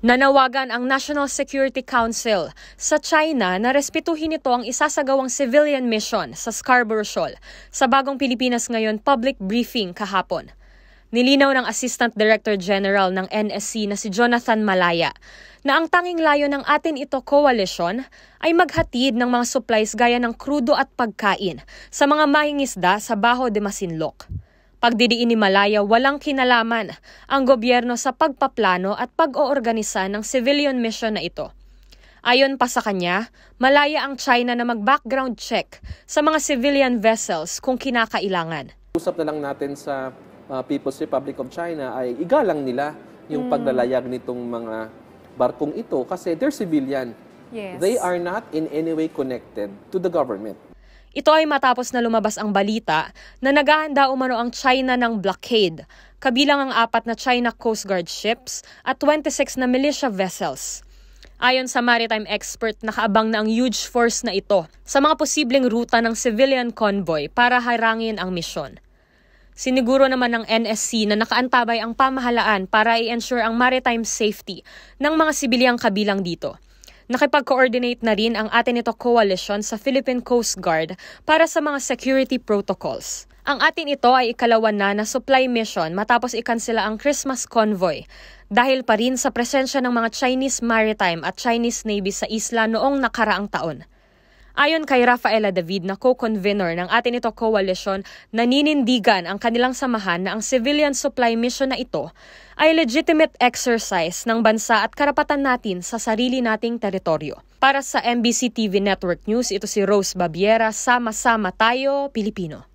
Nanawagan ang National Security Council sa China na respetuhin ito ang isasagawang civilian mission sa Scarborough Shoal sa Bagong Pilipinas Ngayon public briefing kahapon. Nilinaw ng Assistant Director General ng NSC na si Jonathan Malaya na ang tanging layo ng Atin Ito Coalition ay maghatid ng mga supplies gaya ng krudo at pagkain sa mga mangingisda sa Bajo de Masinloc. Pagdidiin ni Malaya, walang kinalaman ang gobyerno sa pagpaplano at pag-oorganisa ng civilian mission na ito. Ayon pa sa kanya, malaya ang China na mag-background check sa mga civilian vessels kung kinakailangan. Usap na lang natin sa People's Republic of China ay igalang nila yung paglalayag nitong mga barkong ito kasi they're civilian. Yes. They are not in any way connected to the government. Ito ay matapos na lumabas ang balita na naghahanda umano ang China ng blockade, kabilang ang 4 na China Coast Guard ships at 26 na militia vessels. Ayon sa maritime expert, nakaabang na ang huge force na ito sa mga posibleng ruta ng civilian convoy para harangin ang misyon. Siniguro naman ng NSC na nakaantabay ang pamahalaan para i-ensure ang maritime safety ng mga sibilyang kabilang dito. Nakipag-coordinate na rin ang Atin Ito Coalition sa Philippine Coast Guard para sa mga security protocols. Ang Atin Ito ay ikalawan na supply mission matapos ikansela ang Christmas convoy dahil pa rin sa presensya ng mga Chinese Maritime at Chinese Navy sa isla noong nakaraang taon. Ayon kay Rafaela David na co-convener ng Atin Ito Coalition, naninindigan ang kanilang samahan na ang civilian supply mission na ito ay legitimate exercise ng bansa at karapatan natin sa sarili nating teritoryo. Para sa MBC TV Network News, ito si Rose Babiera, Sama-sama Tayo, Pilipino.